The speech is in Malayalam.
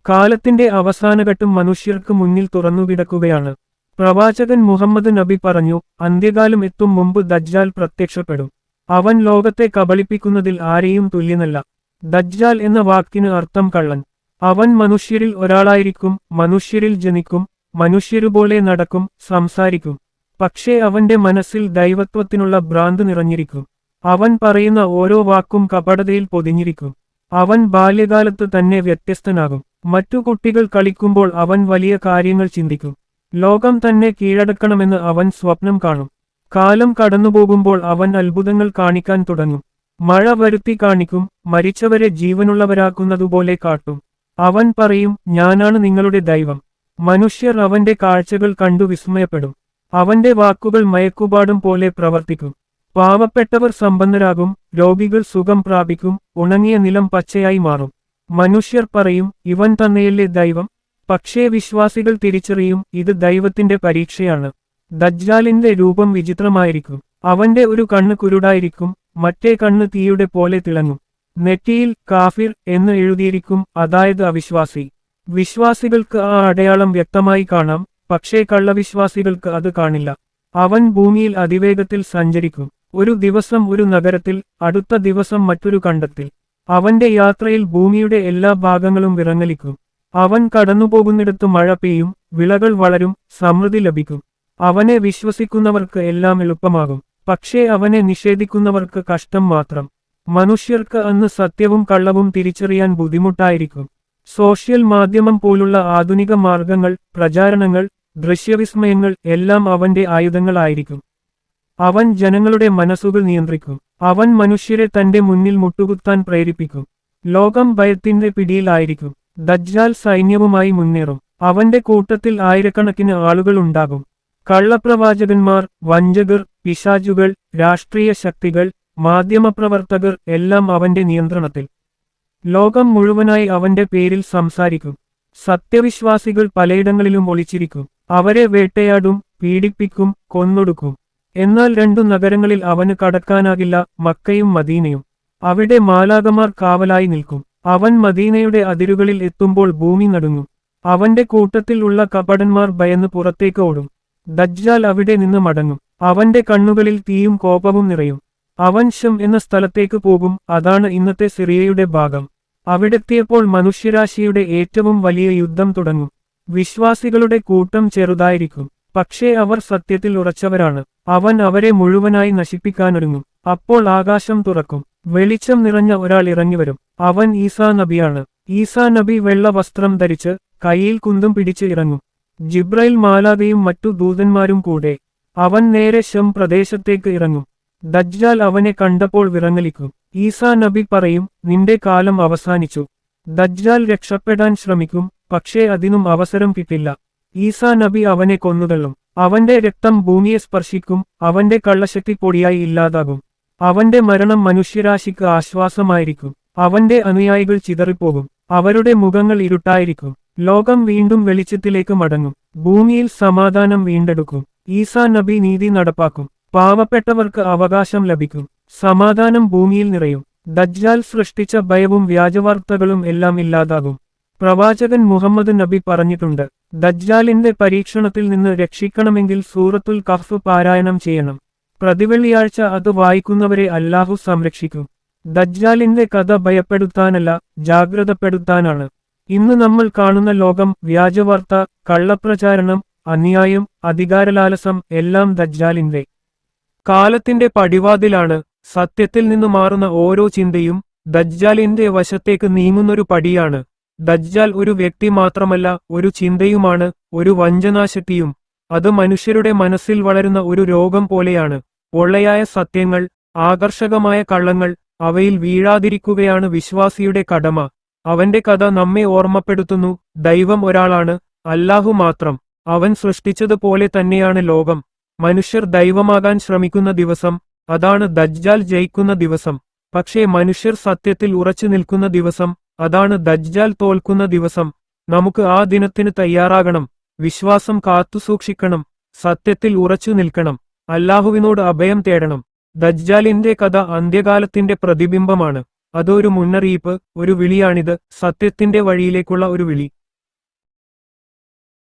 കാലത്തിന്റെ അവസാനഘട്ടം മനുഷ്യർക്ക് മുന്നിൽ തുറന്നുകിടക്കുകയാണ്. പ്രവാചകൻ മുഹമ്മദ് നബി പറഞ്ഞു, അന്ത്യകാലം എത്തും മുമ്പ് ദജ്ജാൽ പ്രത്യക്ഷപ്പെടും. അവൻ ലോകത്തെ കബളിപ്പിക്കുന്നതിൽ ആരെയും തുല്യനല്ല. ദജ്ജാൽ എന്ന വാക്കിന് അർത്ഥം കള്ളൻ. അവൻ മനുഷ്യരിൽ ഒരാളായിരിക്കും, മനുഷ്യരിൽ ജനിക്കും, മനുഷ്യരുപോലെ നടക്കും, സംസാരിക്കും. പക്ഷേ അവന്റെ മനസ്സിൽ ദൈവത്വത്തിനുള്ള ഭ്രാന്ത് നിറഞ്ഞിരിക്കും. അവൻ പറയുന്ന ഓരോ വാക്കും കപടതയിൽ പൊതിഞ്ഞിരിക്കും. അവൻ ബാല്യകാലത്ത് തന്നെ വ്യത്യസ്തനാകും. മറ്റു കുട്ടികൾ കളിക്കുമ്പോൾ അവൻ വലിയ കാര്യങ്ങൾ ചിന്തിക്കും. ലോകം തന്നെ കീഴടക്കണമെന്ന് അവൻ സ്വപ്നം കാണും. കാലം കടന്നുപോകുമ്പോൾ അവൻ അത്ഭുതങ്ങൾ കാണിക്കാൻ തുടങ്ങും. മഴ വരുത്തി കാണിക്കും, മരിച്ചവരെ ജീവനുള്ളവരാക്കുന്നതുപോലെ കാട്ടും. അവൻ പറയും, ഞാനാണ് നിങ്ങളുടെ ദൈവം. മനുഷ്യർ അവന്റെ കാഴ്ചകൾ കണ്ടു വിസ്മയപ്പെടും. അവന്റെ വാക്കുകൾ മയക്കുപാടും പോലെ പ്രവർത്തിക്കും. പാവപ്പെട്ടവർ സമ്പന്നരാകും, രോഗികൾ സുഖം പ്രാപിക്കും, ഉണങ്ങിയ നിലം പച്ചയായി മാറും. മനുഷ്യർ പറയും, ഇവൻ തന്നെയല്ലേ ദൈവം? പക്ഷേ വിശ്വാസികൾ തിരിച്ചറിയും, ഇത് ദൈവത്തിന്റെ പരീക്ഷയാണ്. ദജ്ജാലിന്റെ രൂപം വിചിത്രമായിരിക്കും. അവന്റെ ഒരു കണ്ണ് കുരുടായിരിക്കും, മറ്റേ കണ്ണ് തീയുടെ പോലെ തിളങ്ങും. നെറ്റിയിൽ കാഫിർ എന്ന് എഴുതിയിരിക്കും, അതായത് അവിശ്വാസി. വിശ്വാസികൾക്ക് ആ അടയാളം വ്യക്തമായി കാണാം, പക്ഷേ കള്ളവിശ്വാസികൾക്ക് അത് കാണില്ല. അവൻ ഭൂമിയിൽ അതിവേഗത്തിൽ സഞ്ചരിക്കും. ഒരു ദിവസം ഒരു നഗരത്തിൽ, അടുത്ത ദിവസം മറ്റൊരു കണ്ടത്തിൽ. അവന്റെ യാത്രയിൽ ഭൂമിയുടെ എല്ലാ ഭാഗങ്ങളും വിറങ്ങലിക്കും. അവൻ കടന്നുപോകുന്നിടത്ത് മഴ പെയ്യും, വിളകൾ വളരും, സമൃദ്ധി ലഭിക്കും. അവനെ വിശ്വസിക്കുന്നവർക്ക് എല്ലാം എളുപ്പമാകും. പക്ഷേ അവനെ നിഷേധിക്കുന്നവർക്ക് കഷ്ടം മാത്രം. മനുഷ്യർക്ക് അന്ന് സത്യവും കള്ളവും തിരിച്ചറിയാൻ ബുദ്ധിമുട്ടായിരിക്കും. സോഷ്യൽ മാധ്യമം പോലുള്ള ആധുനിക മാർഗങ്ങൾ, പ്രചാരണങ്ങൾ, ദൃശ്യവിസ്മയങ്ങൾ എല്ലാം അവന്റെ ആയുധങ്ങളായിരിക്കും. അവൻ ജനങ്ങളുടെ മനസ്സുകൾ നിയന്ത്രിക്കും. അവൻ മനുഷ്യരെ തന്റെ മുന്നിൽ മുട്ടുകുത്താൻ പ്രേരിപ്പിക്കും. ലോകം ഭയത്തിന്റെ പിടിയിലായിരിക്കും. ദജ്ജാൽ സൈന്യവുമായി മുന്നേറും. അവന്റെ കൂട്ടത്തിൽ ആയിരക്കണക്കിന് ആളുകൾ ഉണ്ടാകും. കള്ളപ്രവാചകന്മാർ, വഞ്ചകർ, പിശാചുകൾ, രാഷ്ട്രീയ ശക്തികൾ, മാധ്യമപ്രവർത്തകർ എല്ലാം അവന്റെ നിയന്ത്രണത്തിൽ. ലോകം മുഴുവനായി അവന്റെ പേരിൽ സംസാരിക്കും. സത്യവിശ്വാസികൾ പലയിടങ്ങളിലും ഒളിച്ചിരിക്കും. അവരെ വേട്ടയാടും, പീഡിപ്പിക്കും, കൊന്നൊടുക്കും. എന്നാൽ രണ്ടു നഗരങ്ങളിൽ അവന് കടക്കാനാകില്ല, മക്കയും മദീനയും. അവിടെ മാലാകമാർ കാവലായി നിൽക്കും. അവൻ മദീനയുടെ അതിരുകളിൽ എത്തുമ്പോൾ ഭൂമി നടുങ്ങും. അവന്റെ കൂട്ടത്തിൽ ഉള്ള കപടന്മാർ ഭയന്ന് പുറത്തേക്ക് ഓടും. ദജ്ജാൽ അവിടെ നിന്ന് മടങ്ങും. അവന്റെ കണ്ണുകളിൽ തീയും കോപവും നിറയും. അവൻ ശം എന്ന സ്ഥലത്തേക്ക് പോകും, അതാണ് ഇന്നത്തെ സിറിയയുടെ ഭാഗം. അവിടെത്തിയപ്പോൾ മനുഷ്യരാശിയുടെ ഏറ്റവും വലിയ യുദ്ധം തുടങ്ങും. വിശ്വാസികളുടെ കൂട്ടം ചെറുതായിരിക്കും, പക്ഷേ അവർ സത്യത്തിൽ ഉറച്ചവരാണ്. അവൻ അവരെ മുഴുവനായി നശിപ്പിക്കാനൊരുങ്ങും. അപ്പോൾ ആകാശം തുറക്കും. വെളിച്ചം നിറഞ്ഞ ഒരാൾ ഇറങ്ങിവരും. അവൻ ഈസാ നബിയാണ്. ഈസാ നബി വെള്ള വസ്ത്രം ധരിച്ച് കയ്യിൽ കുന്തം പിടിച്ച് ഇറങ്ങും. ജിബ്രൈൽ മാലാകയും മറ്റു ദൂതന്മാരും കൂടെ. അവൻ നേരെ ശം പ്രദേശത്തേക്ക് ഇറങ്ങും. ദജ്ജാൽ അവനെ കണ്ടപ്പോൾ വിറങ്ങലിക്കും. ഈസാ നബി പറയും, നിന്റെ കാലം അവസാനിച്ചു. ദജ്ജാൽ രക്ഷപ്പെടാൻ ശ്രമിക്കും, പക്ഷേ അതിനും അവസരം കിട്ടില്ല. ഈസാ നബി അവനെ കൊന്നുതള്ളും. അവന്റെ രക്തം ഭൂമിയെ സ്പർശിക്കും. അവന്റെ കള്ളശക്തി പൊടിയായി ഇല്ലാതാകും. അവന്റെ മരണം മനുഷ്യരാശിക്ക് ആശ്വാസമായിരിക്കും. അവന്റെ അനുയായികൾ ചിതറിപ്പോകും. അവരുടെ മുഖങ്ങൾ ഇരുട്ടായിരിക്കും. ലോകം വീണ്ടും വെളിച്ചത്തിലേക്ക് മടങ്ങും. ഭൂമിയിൽ സമാധാനം വീണ്ടെടുക്കും. ഈസാ നബി നീതി നടപ്പാക്കും. പാവപ്പെട്ടവർക്ക് അവകാശം ലഭിക്കും. സമാധാനം ഭൂമിയിൽ നിറയും. ദജ്ജാൽ സൃഷ്ടിച്ച ഭയവും വ്യാജവാർത്തകളും എല്ലാം ഇല്ലാതാകും. പ്രവാചകൻ മുഹമ്മദ് നബി പറഞ്ഞിട്ടുണ്ട്, ദജ്ജാലിന്റെ പരീക്ഷണത്തിൽ നിന്ന് രക്ഷിക്കണമെങ്കിൽ സൂറത്തുൽ കഹ്ഫ് പാരായണം ചെയ്യണം. പ്രതിവെള്ളിയാഴ്ച അത് വായിക്കുന്നവരെ അല്ലാഹു സംരക്ഷിക്കും. ദജ്ജാലിന്റെ കഥ ഭയപ്പെടുത്താനല്ല, ജാഗ്രതപ്പെടുത്താനാണ്. ഇന്ന് നമ്മൾ കാണുന്ന ലോകം, വ്യാജവാർത്ത, കള്ളപ്രചാരണം, അന്യായം, അധികാരലാലസം എല്ലാം ദജ്ജാലിന്റെ കാലത്തിന്റെ പടിവാതിലാണ്. സത്യത്തിൽ നിന്ന് മാറുന്ന ഓരോ ചിന്തയും ദജ്ജാലിന്റെ വശത്തേക്ക് നീങ്ങുന്നൊരു പടിയാണ്. ദജ്ജാൽ ഒരു വ്യക്തി മാത്രമല്ല, ഒരു ചിന്തയുമാണ്, ഒരു വഞ്ചനാശക്തിയും. അത് മനുഷ്യരുടെ മനസ്സിൽ വളരുന്ന ഒരു രോഗം പോലെയാണ്. പൊള്ളയായ സത്യങ്ങൾ, ആകർഷകമായ കള്ളങ്ങൾ, അവയിൽ വീഴാതിരിക്കുകയാണ് വിശ്വാസിയുടെ കടമ. അവന്റെ കഥ നമ്മെ ഓർമ്മപ്പെടുത്തുന്നു, ദൈവം ഒരാളാണ്, അല്ലാഹു മാത്രം. അവൻ സൃഷ്ടിച്ചതുപോലെ തന്നെയാണ് ലോകം. മനുഷ്യർ ദൈവമാകാൻ ശ്രമിക്കുന്ന ദിവസം, അതാണ് ദജ്ജാൽ ജയിക്കുന്ന ദിവസം. പക്ഷേ മനുഷ്യർ സത്യത്തിൽ ഉറച്ചു നിൽക്കുന്ന ദിവസം, അതാണ് ദജ്ജാൽ തോൽക്കുന്ന ദിവസം. നമുക്ക് ആ ദിനത്തിന് തയ്യാറാകണം. വിശ്വാസം കാത്തുസൂക്ഷിക്കണം. സത്യത്തിൽ ഉറച്ചു നിൽക്കണം. അല്ലാഹുവിനോട് അഭയം തേടണം. ദജ്ജാലിന്റെ കഥ അന്ത്യകാലത്തിന്റെ പ്രതിബിംബമാണ്. അതൊരു മുന്നറിയിപ്പ്, ഒരു വിളിയാണിത്, സത്യത്തിന്റെ വഴിയിലേക്കുള്ള ഒരു വിളി.